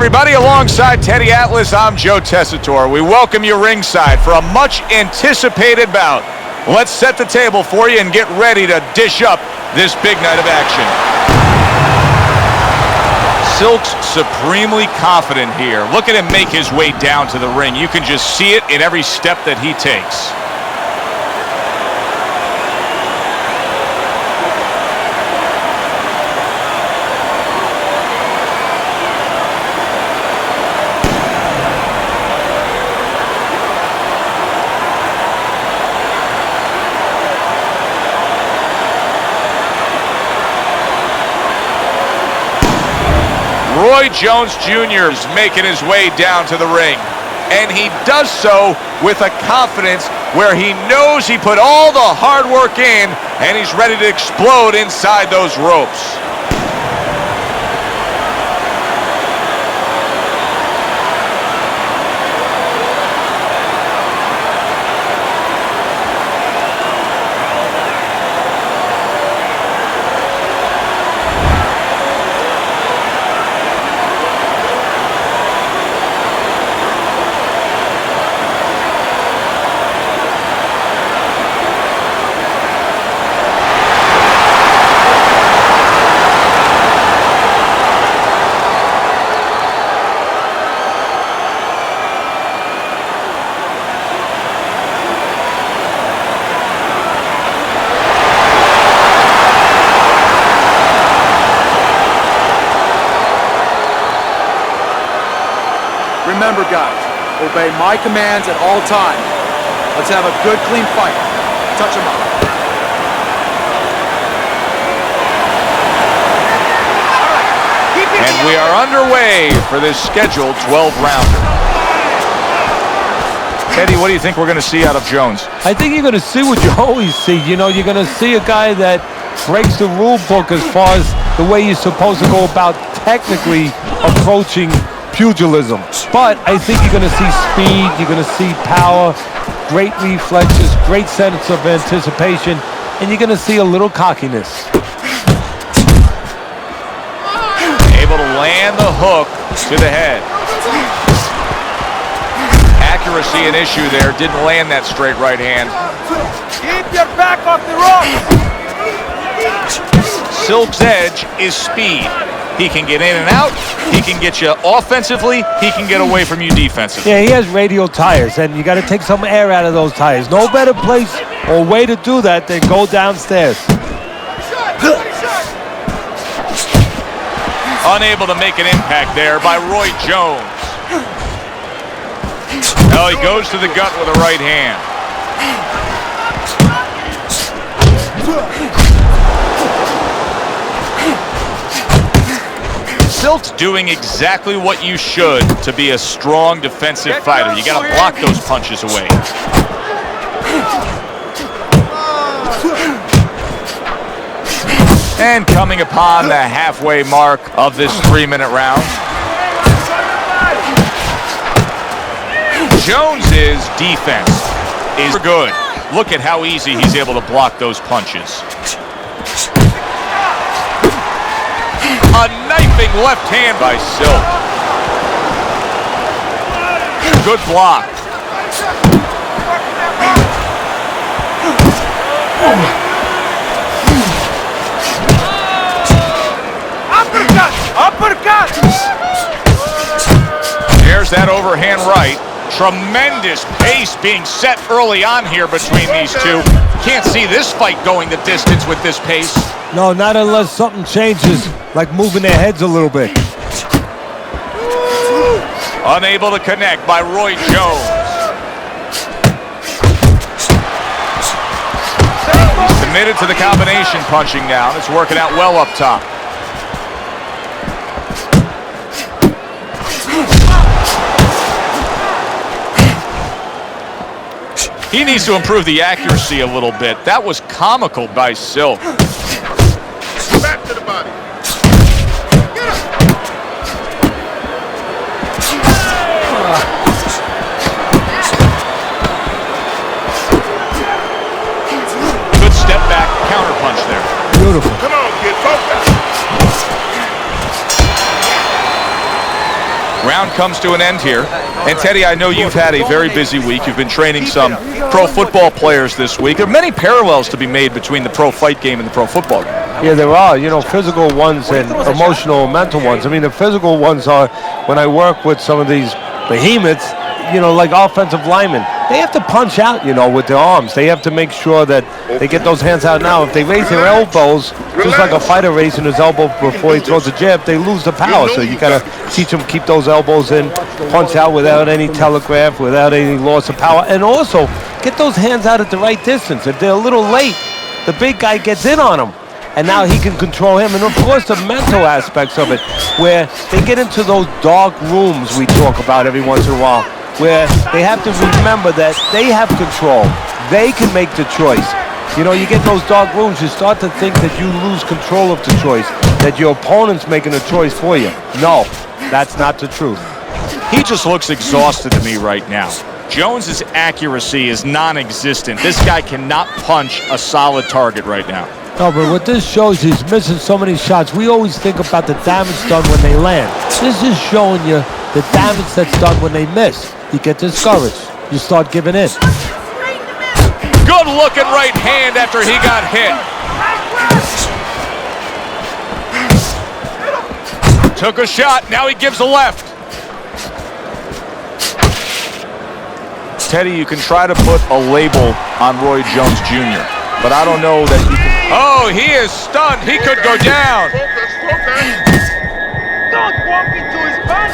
everybody. Alongside Teddy Atlas, I'm Joe Tessitore. We welcome you ringside for a much-anticipated bout. Let's set the table for you and get ready to dish up this big night of action. Silk's supremely confident here. Look at him make his way down to the ring. You can just see it in every step that he takes. Roy Jones Jr. is making his way down to the ring, and he does so with a confidence where he knows he put all the hard work in, and he's ready to explode inside those ropes. Remember, guys, obey my commands at all times. Let's have a good, clean fight. Touch him up. And we are underway for this scheduled 12-rounder. Teddy, what do you think we're going to see out of Jones? I think you're going to see what you always see. You know, you're going to see a guy that breaks the rule book as far as the way you're supposed to go about technically approaching pugilism. But I think you're going to see speed, you're going to see power, great reflexes, great sense of anticipation, and you're going to see a little cockiness. Able to land the hook to the head. Accuracy an issue there, didn't land that straight right hand. Keep your back off the rope! Silk's edge is speed. He can get in and out, he can get you offensively, he can get away from you defensively. Yeah, he has radial tires, and you got to take some air out of those tires. No better place or way to do that than go downstairs. Unable to make an impact there by Roy Jones. Now he goes to the gut with a right hand. Silk's doing exactly what you should to be a strong defensive fighter. You got to block those punches away. And coming upon the halfway mark of this 3-minute round. Jones's defense is good. Look at how easy he's able to block those punches. A knifing left hand by Silk. Good block. Uppercut! Uppercut! There's that overhand right. Tremendous pace being set early on here between these two. Can't see this fight going the distance with this pace. No, not unless something changes, like moving their heads a little bit. Unable to connect by Roy Jones. He's committed to the combination punching now. It's working out well up top. He needs to improve the accuracy a little bit. That was comical by Silk. Back to the body. Get up. Good step back counter punch there. Beautiful. Come on, kid, focus. Round comes to an end here. And Teddy, I know you've had a very busy week. You've been training some pro football players this week. There are many parallels to be made between the pro fight game and the pro football game. Yeah, there are, physical ones and emotional, mental ones. I mean, the physical ones are when I work with some of these behemoths, like offensive linemen. They have to punch out, with their arms. They have to make sure that they get those hands out now. If they raise their elbows, just like a fighter raising his elbow before he throws a jab, they lose the power. So you got to teach them keep those elbows in, punch out without any telegraph, without any loss of power. And also, get those hands out at the right distance. If they're a little late, the big guy gets in on them. And now he can control him. And of course, the mental aspects of it, where they get into those dark rooms we talk about every once in a while, where they have to remember that they have control. They can make the choice. You get those dark rooms, you start to think that you lose control of the choice, that your opponent's making a choice for you. No, that's not the truth. He just looks exhausted to me right now. Jones's accuracy is non-existent. This guy cannot punch a solid target right now. No, but what this shows, he's missing so many shots. We always think about the damage done when they land. This is showing you the damage that's done when they miss. You get discouraged. You start giving in. Good looking right hand after he got hit. Took a shot, now he gives a left. Teddy, you can try to put a label on Roy Jones Jr., but I don't know that you can. Oh, he is stunned. He could go down. Don't walk into his punch.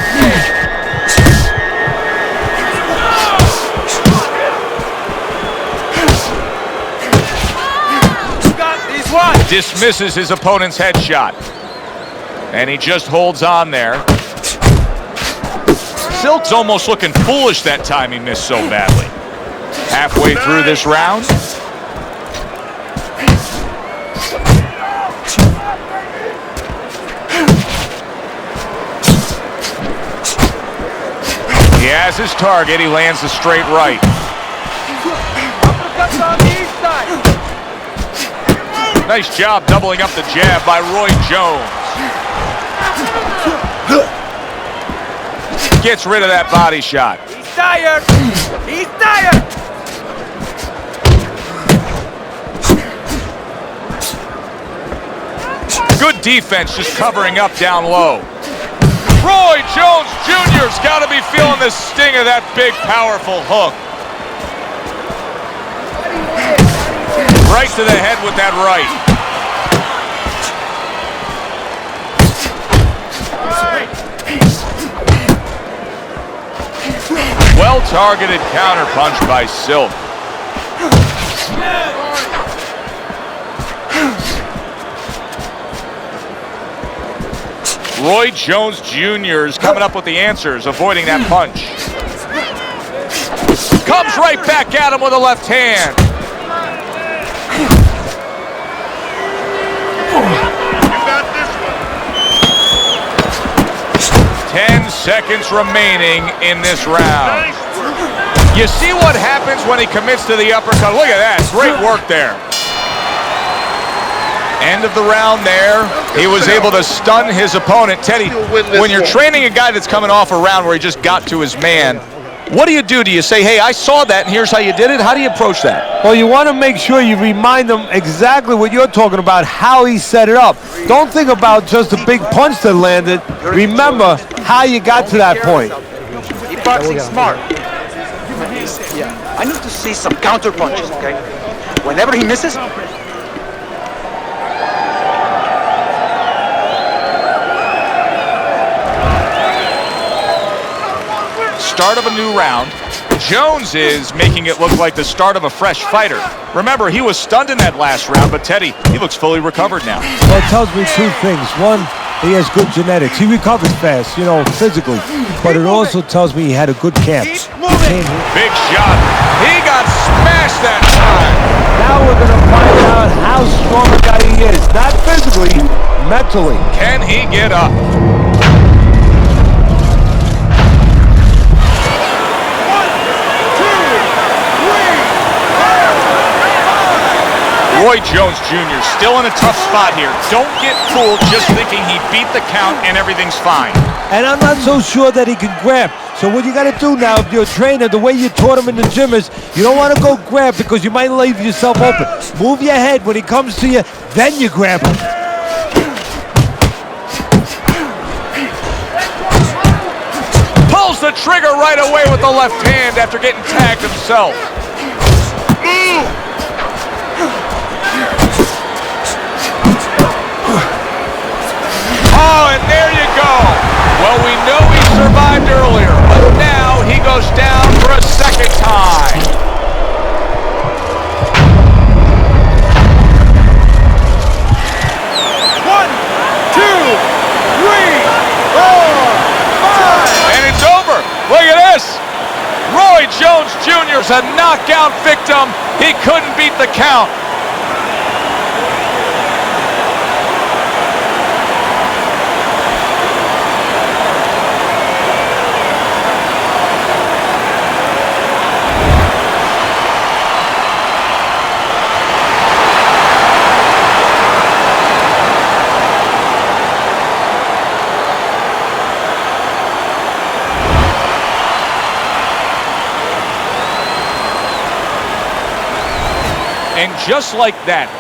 Dismisses his opponent's headshot. And he just holds on there. Silk's almost looking foolish that time he missed so badly. Halfway through this round. He has his target. He lands a straight right. Uppercuts on the east side. Nice job doubling up the jab by Roy Jones. Gets rid of that body shot. He's tired. He's tired. Good defense just covering up down low. Roy Jones Jr.'s got to be feeling the sting of that big, powerful hook. Right to the head with that right. Well-targeted counterpunch by Silk. Roy Jones Jr. is coming up with the answers, avoiding that punch. Comes right back at him with a left hand. You got this one. 10 seconds remaining in this round. Nice work. You see what happens when he commits to the uppercut. Look at that. Great work there. End of the round there. He was able to stun his opponent. Teddy, when you're training a guy that's coming off a round where he just got to his man, what do? Do you say, hey, I saw that and here's how you did it? How do you approach that? Well, you want to make sure you remind them exactly what you're talking about, how he set it up. Don't think about just the big punch that landed. Remember how you got to that point. He's boxing smart. Yeah. I need to see some counter punches, okay? Whenever he misses, Start of a new round. Jones is making it look like the start of a fresh fighter. Remember, he was stunned in that last round, but Teddy, he looks fully recovered now. Well, it tells me two things. One, he has good genetics. He recovers fast, physically. But it also tells me he had a good camp. Big shot. He got smashed that time. Now we're going to find out how strong a guy he is. Not physically, mentally. Can he get up? Roy Jones Jr. still in a tough spot here. Don't get fooled just thinking he beat the count and everything's fine. and I'm not so sure that he can grab. So what you got to do now, if you're a trainer, the way you taught him in the gym is you don't want to go grab because you might leave yourself open. Move your head when he comes to you, then you grab him. Pulls the trigger right away with the left hand after getting tagged himself. Oh, and there you go. Well, we know he survived earlier, but now he goes down for a second time. One, two, three, four, five. And it's over. Look at this. Roy Jones Jr. is a knockout victim. He couldn't beat the count. And just like that,